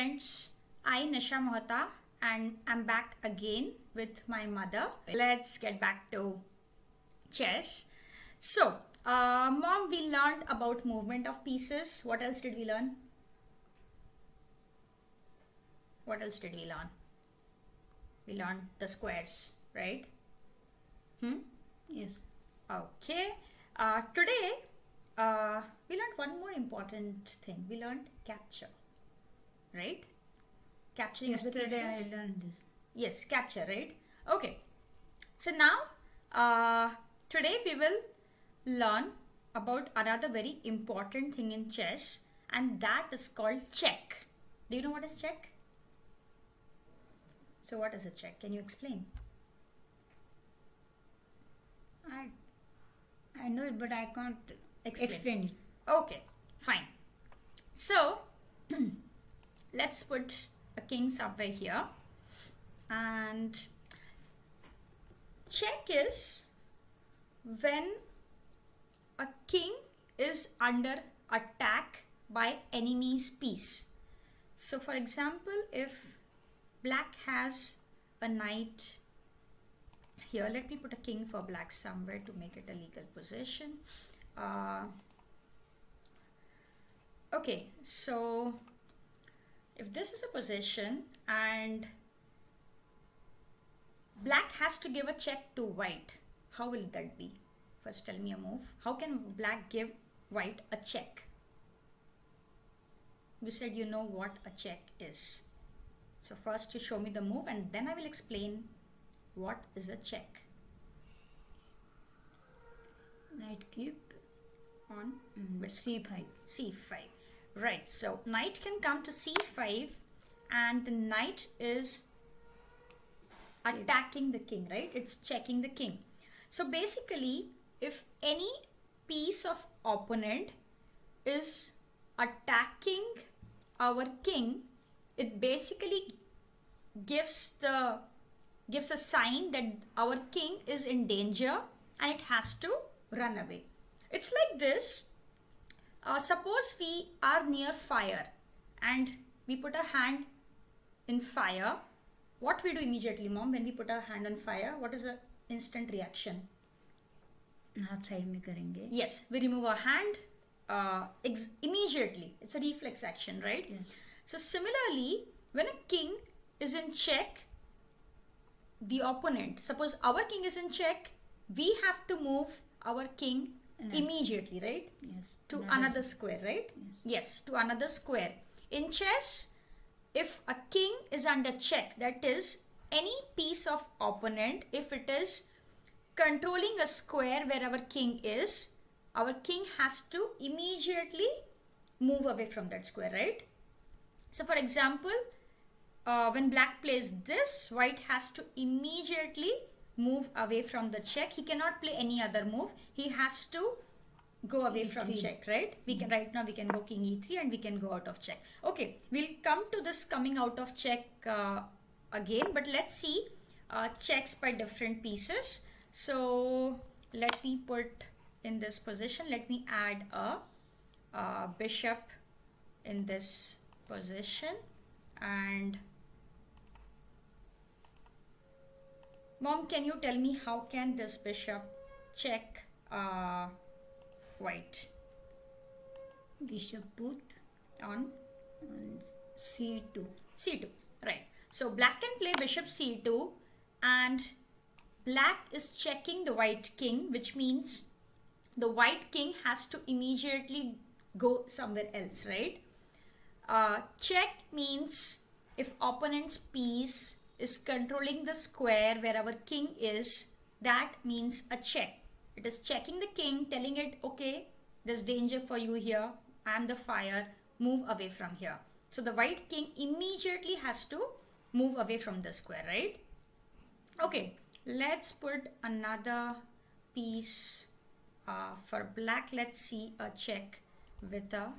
friends, I Nisha Mohta and I'm back again with my mother. Let's get back to chess. So, mom, we learned about movement of pieces. What else did we learn? What else did we learn? We learned the squares, right? Yes. Okay. Today, we learned one more important thing. We learned capture, right? Capturing of the Yesterday pieces. I learned this. Yes, capture, right? Okay. So now, today we will learn about another very important thing in chess, and that is called check. Do you know what is check? So what is a check? Can you explain? I know it, but I can't explain it. Okay, fine. So, let's put a king somewhere here. And check is when a king is under attack by enemy's piece. So, for example, if black has a knight here, let me put a king for black somewhere to make it a legal position. Okay, so if this is a position and black has to give a check to white, how will that be? First tell me a move. How can black give white a check? You said you know what a check is. So first you show me the move and then I will explain what is a check. Knight keep On with c5. c5. Right, so knight can come to c5 and the knight is attacking the king, right? It's checking the king. So basically, if any piece of opponent is attacking our king, it basically gives a sign that our king is in danger and it has to run away. It's like this. Suppose we are near fire and we put a hand in fire. What we do immediately, mom, when we put our hand on fire? What is the instant reaction? हाथ side में करेंगे. Yes, we remove our hand immediately. It's a reflex action, right? Yes. So similarly, when a king is in check, the opponent, suppose our king is in check, we have to move our king immediately, right? Yes. To another square, right? Yes, to another square. In chess, if a king is under check, that is any piece of opponent, if it is controlling a square where our king is, our king has to immediately move away from that square, right? So for example, when black plays this, white has to immediately move away from the check. He cannot play any other move. He has to go away from E3. check, right? We can right now we can go king e3 and we can go out of check. Okay, we'll come to this coming out of check again, but let's see checks by different pieces. So let me put in this position. Let me add a bishop in this position. And mom, can you tell me how can this bishop check white? Bishop put On c2. c2, right? So black can play bishop c2 and black is checking the white king, which means the white king has to immediately go somewhere else, right? Check means if opponent's piece is controlling the square where our king is, that means a check. It is checking the king, telling it, okay, there's danger for you here. I am the fire. Move away from here. So the white king immediately has to move away from the square, right? Okay, let's put another piece for black. Let's see a check with a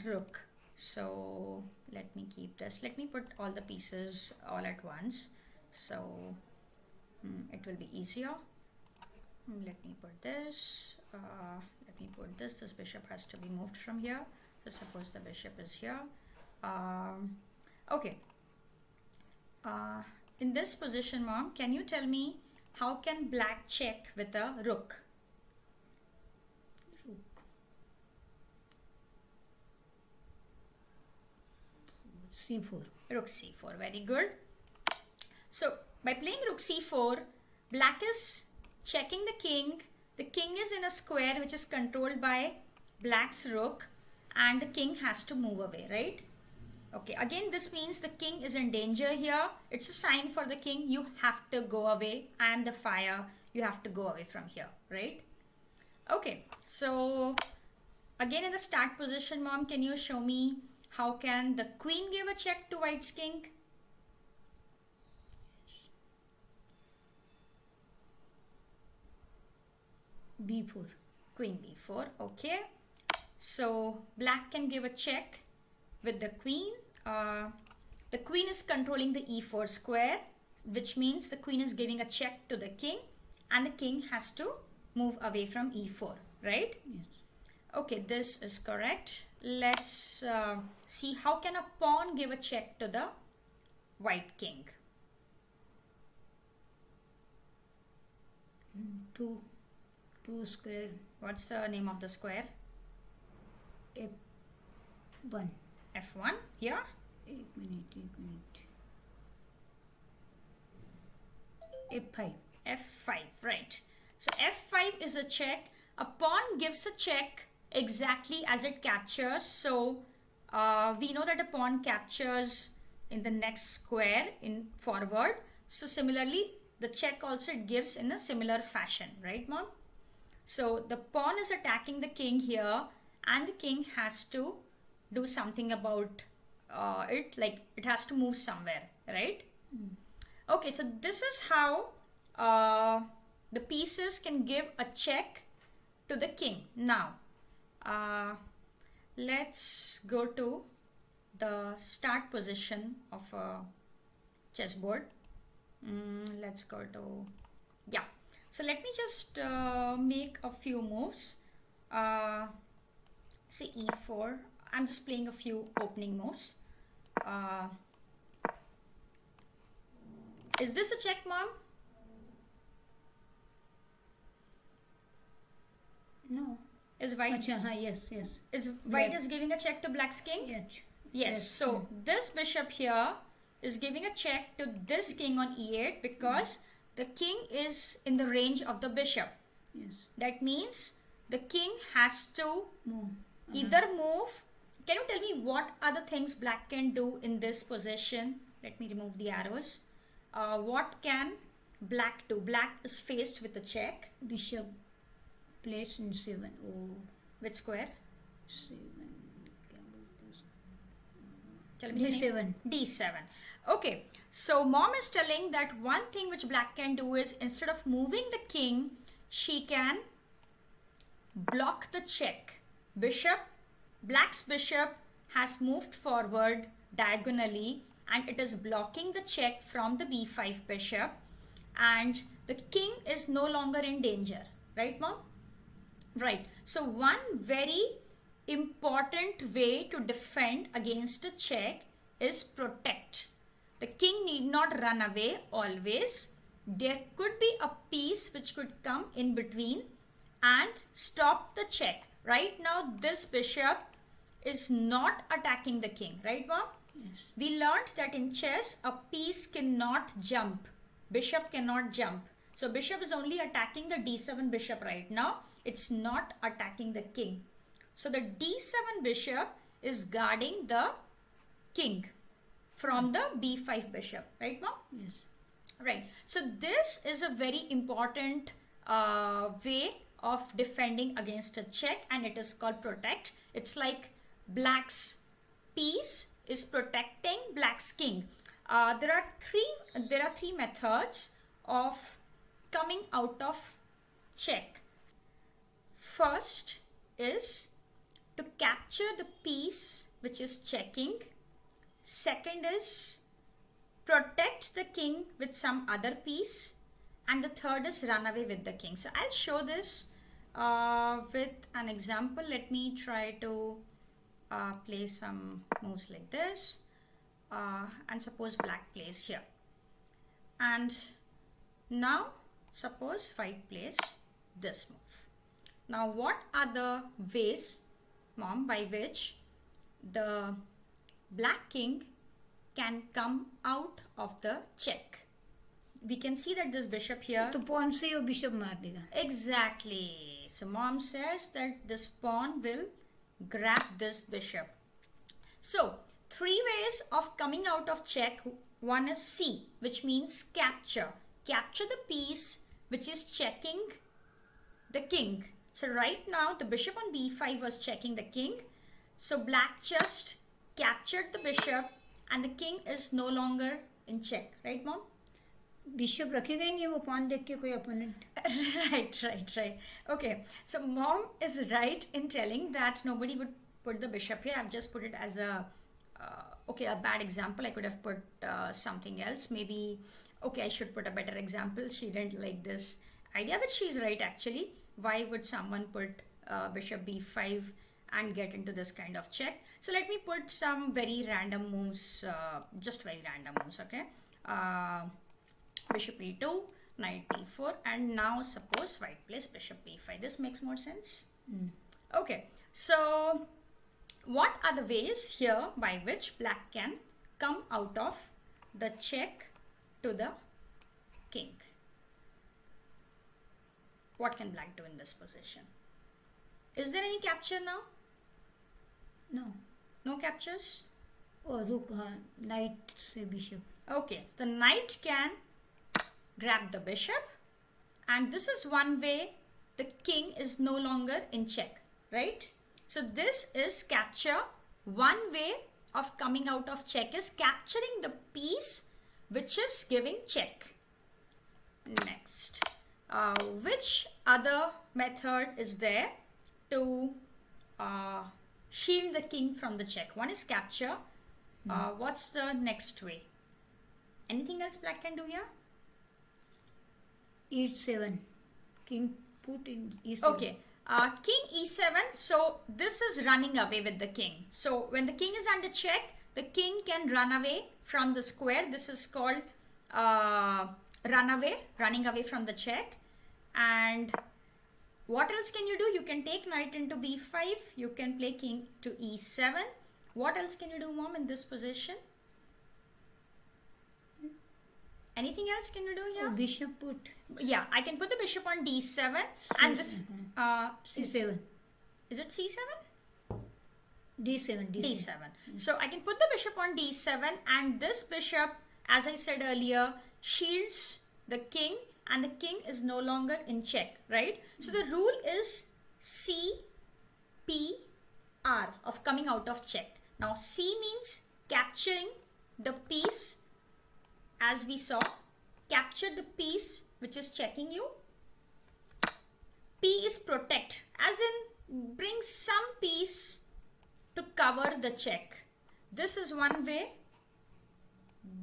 rook. So let me keep this. Let me put all the pieces all at once. So it will be easier. Let me put this. Let me put this. This bishop has to be moved from here. So suppose the bishop is here. Okay. Uh, in this position, mom, can you tell me how can black check with a rook? Rook. C4. Rook c4. Very good. So by playing rook c4, black is checking the king. The king is in a square which is controlled by black's rook, and the king has to move away, right? Okay, again this means the king is in danger here. It's a sign for the king, you have to go away. I am the fire, you have to go away from here, right? Okay, so again in the start position, mom, can you show me how can the queen give a check to white's king? B4. Queen b4. Okay, so black can give a check with the queen. The queen is controlling the e4 square, which means the queen is giving a check to the king, and the king has to move away from e4, right? Yes. Okay, this is correct. Let's see how can a pawn give a check to the white king. 2 square. What's the name of the square? F1. F1 here. एक minute F5. F5, right. So F5 is a check. A pawn gives a check exactly as it captures. So we know that a pawn captures in the next square in forward. So similarly, the check also it gives in a similar fashion, right, mom? So the pawn is attacking the king here, and the king has to do something about it, like it has to move somewhere, right? Okay, so this is how the pieces can give a check to the king. Now, let's go to the start position of a chessboard. Let's go to, yeah. So let me just make a few moves. Say e4. I'm just playing a few opening moves. Is this a check, mom? No. Is white? Acha, yes. Is white Black. is giving a check to black's king? Yes. Yes. So this bishop here is giving a check to this king on e8 because the king is in the range of the bishop. Yes. That means the king has to Move. either move. Can you tell me what are the things black can do in this position? Let me remove the arrows. What can black do? Black is faced with a check. Bishop placed in 7. Oh, Which square? 7. Tell me the name. D7. D7. Okay. So mom is telling that one thing which black can do is instead of moving the king, she can block the check. Black's bishop has moved forward diagonally and it is blocking the check from the b5 bishop, and the king is no longer in danger. Right, mom? Right. So one very important way to defend against a check is protect. The king need not run away always. There could be a piece which could come in between and stop the check. Right now this bishop is not attacking the king, right, mom? Yes. We learned that in chess a piece cannot jump. Bishop cannot jump. So bishop is only attacking the d7 bishop right now. It's not attacking the king. So the d7 bishop is guarding the king from the b5 bishop, right, mom? Yes. Right. So this is a very important way of defending against a check, and it is called protect. It's like black's piece is protecting black's king. There are three methods of coming out of check. First is to capture the piece which is checking. Second is protect the king with some other piece, and the third is run away with the king. So I'll show this with an example. Let me try to play some moves like this, and suppose black plays here, and now suppose white plays this move. Now what are the ways, mom, by which the black king can come out of the check? We can see that this bishop here. तो pawn से वो bishop मार देगा. Exactly. So mom says that this pawn will grab this bishop. So 3 ways of coming out of check. One is C, which means capture. Capture the piece which is checking the king. So right now the bishop on b5 was checking the king. So black just captured the bishop and the king is no longer in check. Right, mom? Bishop रखेगा ही नहीं वो pawn देख के कोई opponent. Right. Okay, so mom is right in telling that nobody would put the bishop here. I've just put it as a a bad example. I could have put something else. Maybe, okay, I should put a better example. She didn't like this idea, but she's right actually. Why would someone put bishop b5 and get into this kind of check? So let me put some very random moves, just very random moves, okay? Bishop e2, knight d4, and now suppose white plays bishop b5. This makes more sense? Okay, so what are the ways here by which black can come out of the check to the king? What can black do in this position? Is there any capture now? No. No captures? Oh, रुक हाँ knight से bishop. Okay, the knight can grab the bishop, and this is one way the king is no longer in check, right? So this is capture. One way of coming out of check is capturing the piece which is giving check. Next, which other method is there to shield the king from the check? One is capture. What's the next way? Anything else black can do here? E7. King put in E7. Okay. King e7. So this is running away with the king. So when the king is under check, the king can run away from the square. This is called running away from the check. And what else can you do? You can take knight into b5. You can play king to e7. What else can you do, mom, in this position? Anything else can you do here? Oh, bishop put. Yeah, I can put the bishop on d7 and this C7. Is it c7? D7. So I can put the bishop on d7, and this bishop, as I said earlier, shields the king, and the king is no longer in check, right? So the rule is C, P, R of coming out of check. Now C means capturing the piece, as we saw. Capture the piece which is checking you. P is protect, as in bring some piece to cover the check. This is one way.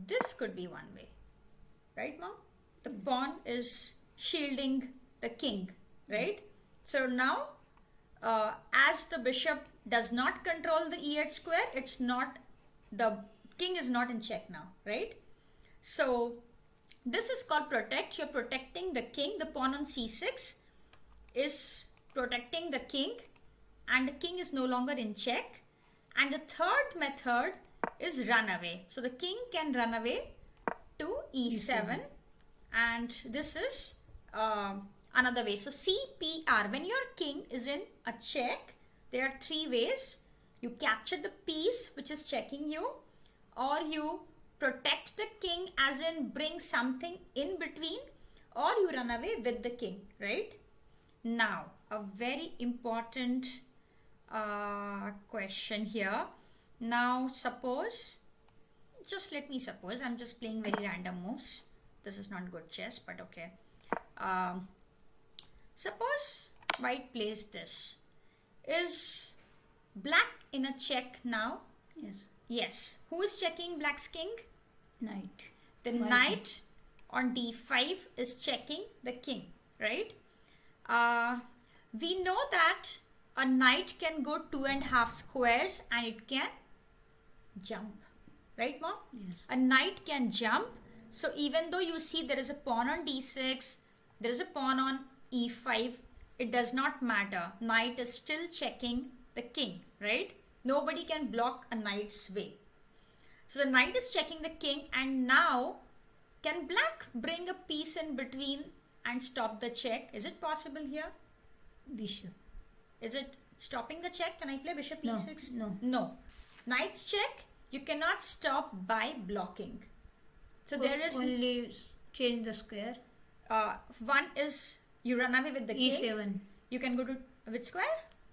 This could be one way. Right, mom? The pawn is shielding the king, right? So now, as the bishop does not control the e8 square, it's not, the king is not in check now, right? So this is called protect. You're protecting the king. The pawn on c6 is protecting the king, and the king is no longer in check. And the third method is run away. So the king can run away to e7, and this is another way. So CPR, when your king is in a check, there are 3 ways. You capture the piece which is checking you, or you protect the king, as in bring something in between, or you run away with the king, right? Now, a very important question here. Now, suppose, just let me suppose, I'm just playing very random moves. This is not good chess, but okay. Suppose white plays this. Is black in a check now? Yes. Yes. Who is checking black's king? Knight. The knight on d5 is checking the king, right? We know that a knight can go 2.5 squares and it can jump. Right, Mom? Yes. A knight can jump. So even though you see there is a pawn on d6, there is a pawn on e5, it does not matter. Knight is still checking the king, right? Nobody can block a knight's way. So the knight is checking the king, and now can black bring a piece in between and stop the check? Is it possible here? Bishop. Is it stopping the check? Can I play bishop No, e6? no. No. Knight's check, you cannot stop by blocking. So there is only change the square. one is you run away with the king. E7. You can go to which square?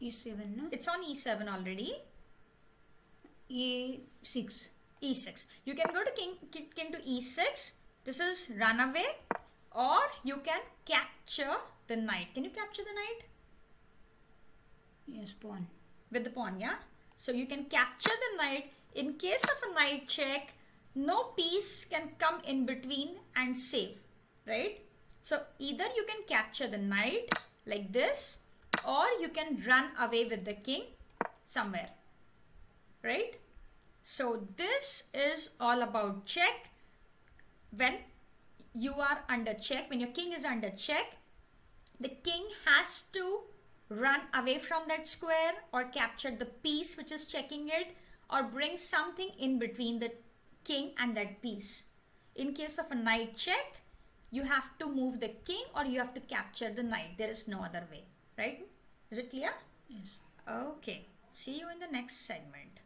E7, no? It's on e7 already. E6. E6. You can go to king to e6. This is run away, or you can capture the knight. Can you capture the knight? Yes, pawn. With the pawn, yeah? So you can capture the knight. In case of a knight check, no piece can come in between and save, right? So either you can capture the knight like this, or you can run away with the king somewhere, right? So this is all about check. When you are under check, when your king is under check, the king has to run away from that square or capture the piece which is checking it, or bring something in between the king and that piece. In case of a knight check, you have to move the king or you have to capture the knight. There is no other way, right? Is it clear? Yes. Okay. See you in the next segment.